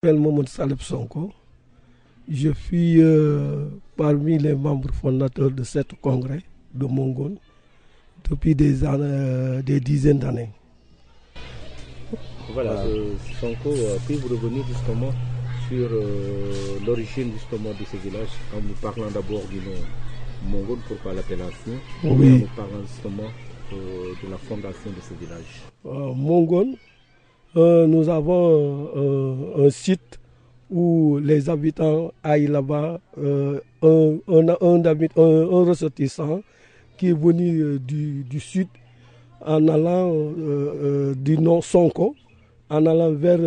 m'appelle Mohamed Saleb Sonko. Je suis parmi les membres fondateurs de ce congrès de Mongone depuis des dizaines d'années. Voilà, Sonko, puis-vous revenir justement sur l'origine justement de ce village, en nous parlant d'abord du nom Mongone, pourquoi l'appellation, Oui. en nous parlant justement de la fondation de ce village. Mongone, nous avons un site où les habitants aillent là-bas, un ressortissant qui est venu du sud en allant du nom Sonko, en allant vers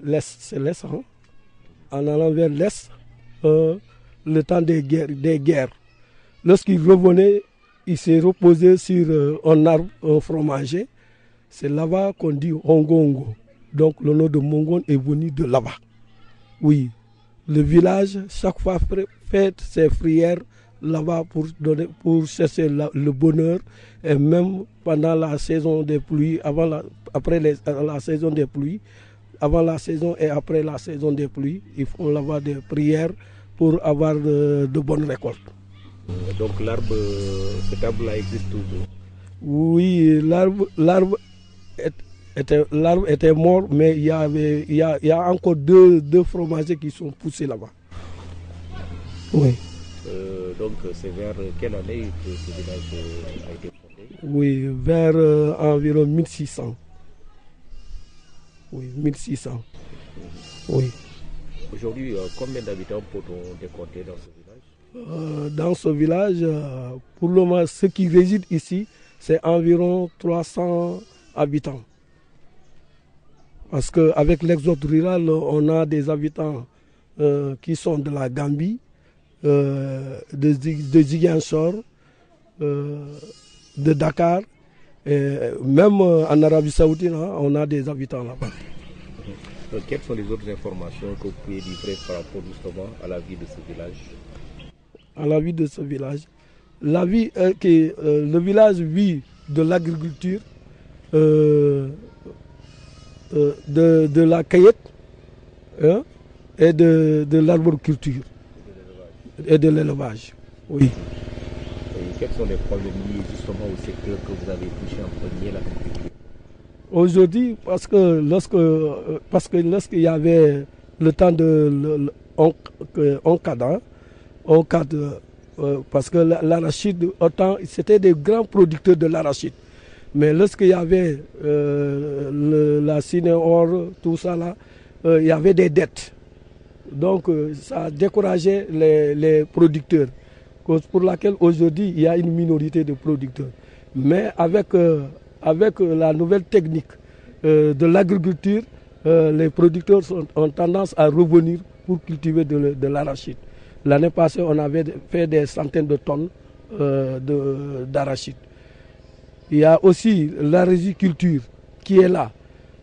l'est, c'est l'est, hein? En allant vers l'est, le temps des guerres. Lorsqu'il revenait, il s'est reposé sur un arbre, un fromager. C'est là-bas qu'on dit Hongo. Donc le nom de Mongone est venu de là-bas. Oui, le village, chaque fois, fait ses prières là-bas pour chercher le bonheur. Et même pendant la saison des pluies, après la saison des pluies, avant la saison et après la saison des pluies, ils font là-bas des prières pour avoir de bonnes récoltes. Donc cet arbre-là existe toujours? Oui, l'arbre était mort, mais il y a encore deux fromagers qui sont poussés là-bas. Oui. Donc c'est vers quelle année que ce village a été fondé? Oui, vers environ 1600. Oui, 1600. Oui. Aujourd'hui, combien d'habitants peut-on décompter dans ce village? Dans ce village, pour le moment, ceux qui résident ici, c'est environ 300 habitants. Parce qu'avec l'exode rural, on a des habitants qui sont de la Gambie, de Ziguinchor, de Dakar, et même en Arabie Saoudite, on a des habitants là-bas. Quelles sont les autres informations que vous pouvez livrer par rapport justement à la vie de ce village? À la vie de ce village. Le village vit de l'agriculture, de la cueillette, hein, et de l'arboriculture et de l'élevage. Oui. Et quels sont les problèmes liés justement au secteur que vous avez touché en premier, l'agriculture? Aujourd'hui, parce que lorsqu'il y avait le temps de parce que l'arachide, autant c'était des grands producteurs de l'arachide. Mais lorsqu'il y avait la Cinéor, tout ça là, il y avait des dettes. Donc ça a découragé les producteurs. Cause pour laquelle aujourd'hui il y a une minorité de producteurs. Mais avec la nouvelle technique de l'agriculture, les producteurs ont tendance à revenir pour cultiver de l'arachide. L'année passée, on avait fait des centaines de tonnes d'arachide. Il y a aussi la riziculture qui est là,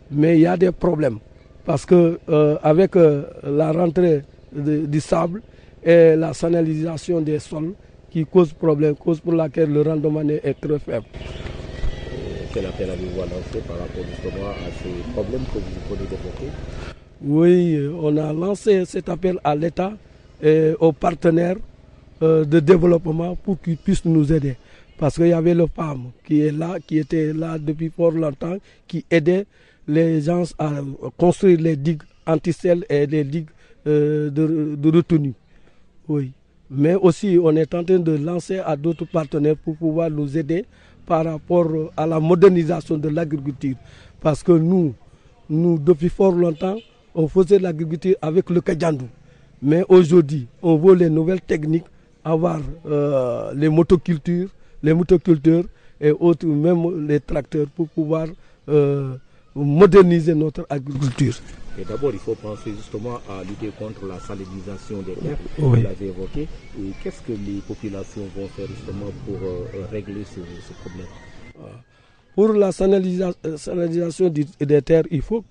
mais il y a des problèmes. Parce que avec la rentrée du sable et la salinalisation des sols qui cause problème, cause pour laquelle le rendement est très faible. Quel appel avez-vous à lancer par rapport justement à ces problèmes que vous venez d'évoquer? Oui, on a lancé cet appel à l'État et aux partenaires de développement pour qu'ils puissent nous aider. Parce qu'il y avait le PAM qui était là depuis fort longtemps, qui aidait les gens à construire les digues anti-sel et les digues de retenue. Oui. Mais aussi, on est en train de lancer à d'autres partenaires pour pouvoir nous aider par rapport à la modernisation de l'agriculture. Parce que nous, depuis fort longtemps, on faisait l'agriculture avec le Kajandou. Mais aujourd'hui, on veut les nouvelles techniques, avoir les motocultures et autres, même les tracteurs pour pouvoir moderniser notre agriculture. Et d'abord, il faut penser justement à lutter contre la salinisation des terres, Oui. vous l'avez évoqué. Et qu'est-ce que les populations vont faire justement pour régler ce problème? Pour la salinisation des terres, il faut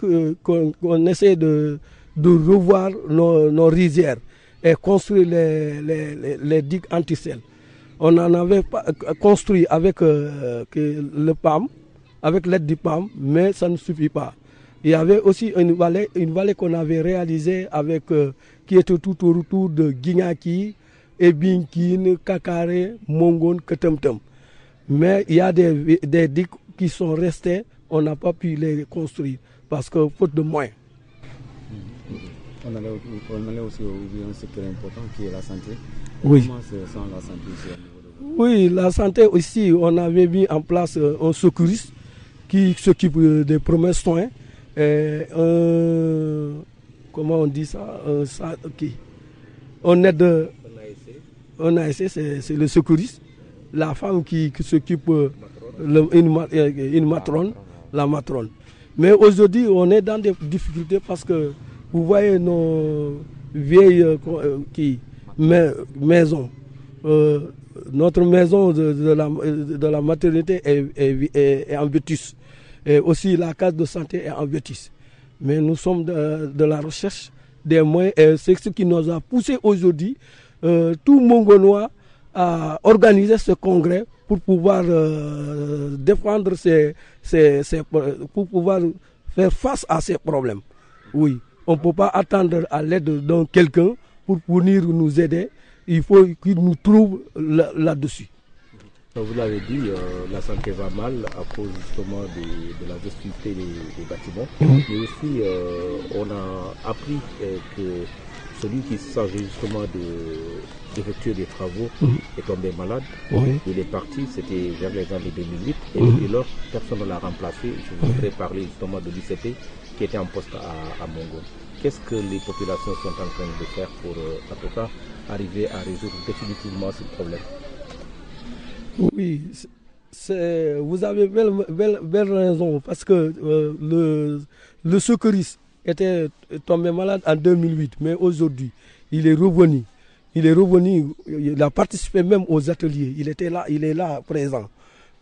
qu'on essaie de revoir nos rizières et construire les digues anti-sel. On en avait construit avec le PAM, avec l'aide du PAM, mais ça ne suffit pas. Il y avait aussi une vallée qu'on avait réalisée avec, qui était tout autour de Guignaki, Ebinkin, Kakare, Mongon, Ketemtem. Mais il y a des digues qui sont restées, on n'a pas pu les construire parce que faute de moyens. On allait aussi oublier un secteur important qui est la santé. Oui. Comment se sent la santé ici au niveau de vous? Oui, la santé aussi, on avait mis en place un secouriste qui s'occupe des premiers soins. Comment on dit ça, on aide, on a essayé, c'est le secouriste. La femme qui s'occupe, une matrone, la matrone. Mais aujourd'hui, on est dans des difficultés parce que vous voyez nos vieilles maisons. Notre maison de la maternité est en vétus. Et aussi la case de santé est en vétus. Mais nous sommes de la recherche des moyens. Et c'est ce qui nous a poussé aujourd'hui, tout Mongonois, à organiser ce congrès pour pouvoir défendre pour pouvoir faire face à ces problèmes. Oui, on ne peut pas attendre à l'aide de quelqu'un pour venir nous aider. Il faut qu'il nous trouve là-dessus. Vous l'avez dit, la santé va mal à cause justement de la destruction des bâtiments. Mais aussi, on a appris que celui qui s'agit justement d'effectuer des travaux est tombé malade. Il est parti, c'était vers les années 2008. Et depuis lors, personne ne l'a remplacé. Je voudrais parler justement de l'ICP qui était en poste à Mongon. Qu'est-ce que les populations sont en train de faire pour, en tout cas, arriver à résoudre définitivement ce problème? Oui, vous avez belle raison parce que le secouriste était tombé malade en 2008, mais aujourd'hui, il est revenu. Il a participé même aux ateliers, il est là présent.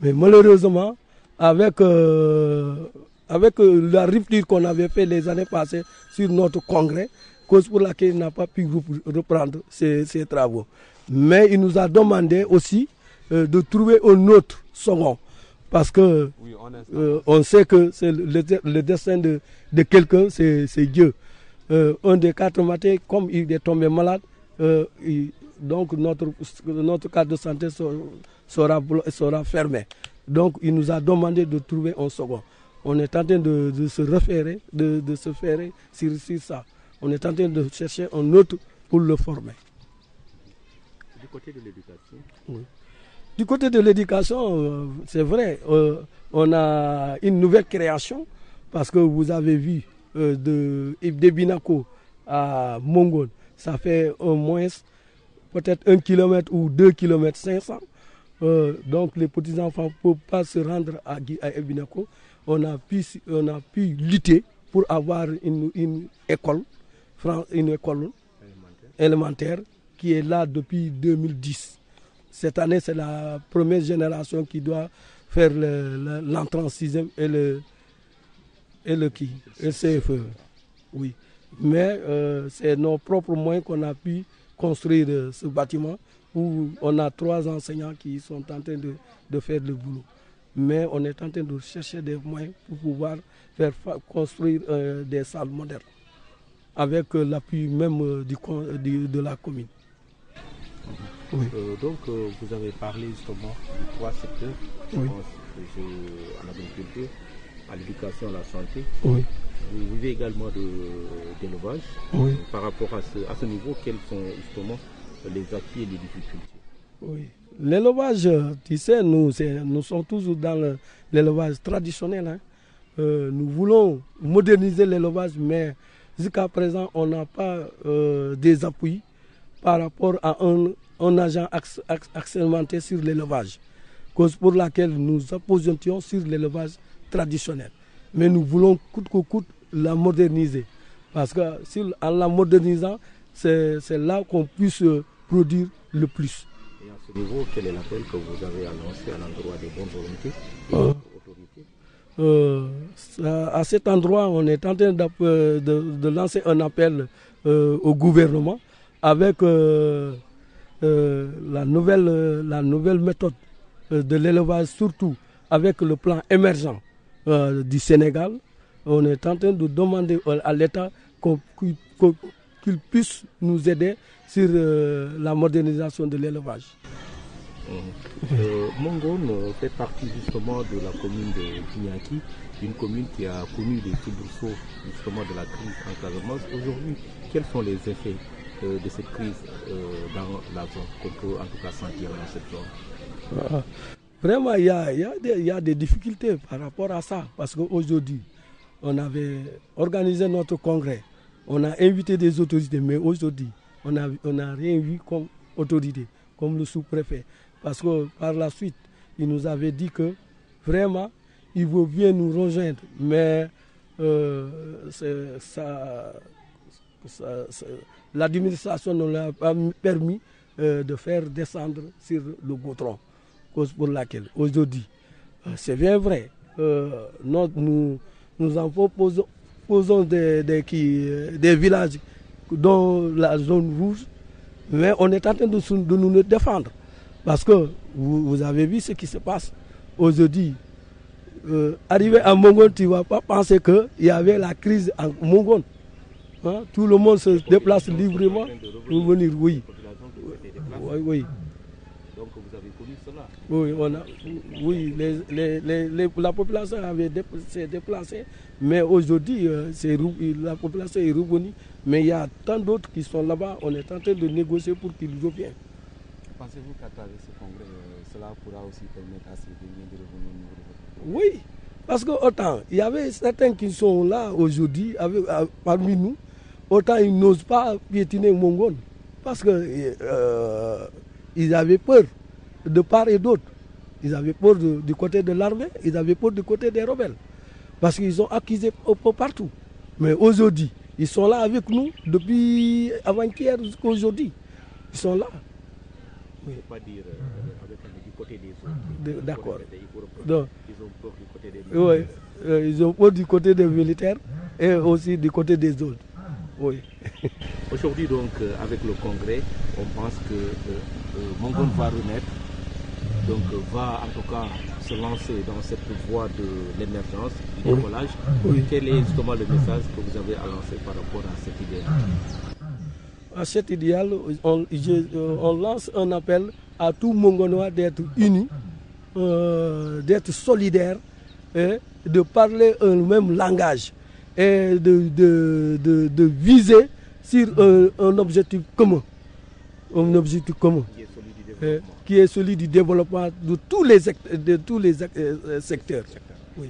Mais malheureusement, avec la rupture qu'on avait fait les années passées sur notre congrès, cause pour laquelle il n'a pas pu reprendre ses travaux. Mais il nous a demandé aussi de trouver un autre second. Parce que on sait que c'est le destin de quelqu'un, c'est Dieu. Un des 4 matins, comme il est tombé malade, donc notre cadre de santé sera fermé. Donc il nous a demandé de trouver un second. On est en train de se référer, de se faire sur ça. On est en train de chercher un autre pour le former. Du côté de l'éducation? Oui. Du côté de l'éducation, c'est vrai, on a une nouvelle création parce que vous avez vu de Binako à Mongon, ça fait au moins peut-être 1 km ou 2 km 500. Donc les petits-enfants ne peuvent pas se rendre à Binako. On a pu lutter pour avoir une école élémentaire qui est là depuis 2010. Cette année, c'est la première génération qui doit faire l'entrée en 6e et le CFE. Oui. Mais c'est nos propres moyens qu'on a pu construire ce bâtiment où on a 3 enseignants qui sont en train de faire le boulot. Mais on est en train de chercher des moyens pour pouvoir construire des salles modernes avec l'appui même de la commune. Oui. Donc, vous avez parlé justement de 3 secteurs, en agriculture, à l'éducation, à la santé. Oui. Vous vivez également d'élevage. Oui. Par rapport à ce niveau, quels sont justement les acquis et les difficultés? Oui. L'élevage, tu sais, nous sommes toujours dans l'élevage traditionnel. Hein. Nous voulons moderniser l'élevage, mais jusqu'à présent, on n'a pas des appuis par rapport à un agent expérimenté sur l'élevage, cause pour laquelle nous apposions sur l'élevage traditionnel. Mais nous voulons coûte que coûte la moderniser, parce que en la modernisant, c'est là qu'on puisse produire le plus. Et à ce niveau, quel est l'appel que vous avez annoncé à l'endroit des bonnes volontés et des autorités? À cet endroit, on est en train de lancer un appel au gouvernement avec la nouvelle méthode de l'élevage, surtout avec le plan émergent du Sénégal. on est en train de demander à l'État qu'il puisse nous aider sur la modernisation de l'élevage. Mongone fait partie justement de la commune de Guignaki, une commune qui a connu des soubresauts justement de la crise en Casamance. Aujourd'hui, quels sont les effets de cette crise dans la zone qu'on peut en tout cas sentir dans cette zone? Vraiment, il y a des difficultés par rapport à ça, parce qu'aujourd'hui, on avait organisé notre congrès, on a invité des autorités, mais aujourd'hui, on n'a rien vu comme autorité, comme le sous-préfet. Parce que par la suite, il nous avait dit que vraiment, il veut bien nous rejoindre, mais l'administration ne l'a pas permis de faire descendre sur le goudron, cause pour laquelle aujourd'hui, c'est bien vrai, nous en proposons des villages dans la zone rouge, mais on est en train de nous défendre. Parce que vous avez vu ce qui se passe aujourd'hui. Arrivé à Mongone, tu ne vas pas penser qu'il y avait la crise en Mongone. Hein? Tout le monde se déplace librement pour venir, oui. Oui. Donc vous avez connu cela? Oui, la population s'est déplacée, mais aujourd'hui, la population est revenue. Mais il y a tant d'autres qui sont là-bas, on est en train de négocier pour qu'ils reviennent. Pensez-vous qu'à travers ce congrès, cela pourra aussi permettre à ces derniers de revenir au niveau de votre pays? Oui, parce que autant, il y avait certains qui sont là aujourd'hui parmi nous, autant ils n'osent pas piétiner Mongone, parce qu'ils avaient peur de part et d'autre. Ils avaient peur du côté de l'armée, ils avaient peur du côté des rebelles, parce qu'ils ont accusé partout. Mais aujourd'hui, ils sont là avec nous depuis avant-hier jusqu'à aujourd'hui. Ils sont là. Oui. Pas dire du côté des autres. D'accord. Ils ont peur du côté des militaires. Oui, ils ont peur du côté des militaires et aussi du côté des autres. Oui. Aujourd'hui, donc, avec le congrès, on pense que Mongone va renaître, donc va en tout cas se lancer dans cette voie de l'émergence, du décollage. Oui. Quel est justement le message que vous avez à lancer par rapport à cette idée? À cet idéal, on lance un appel à tout Mongonois d'être unis, d'être solidaires, et de parler un même langage et de viser sur un objectif commun. Un objectif commun qui est celui du développement de tous les secteurs. Oui.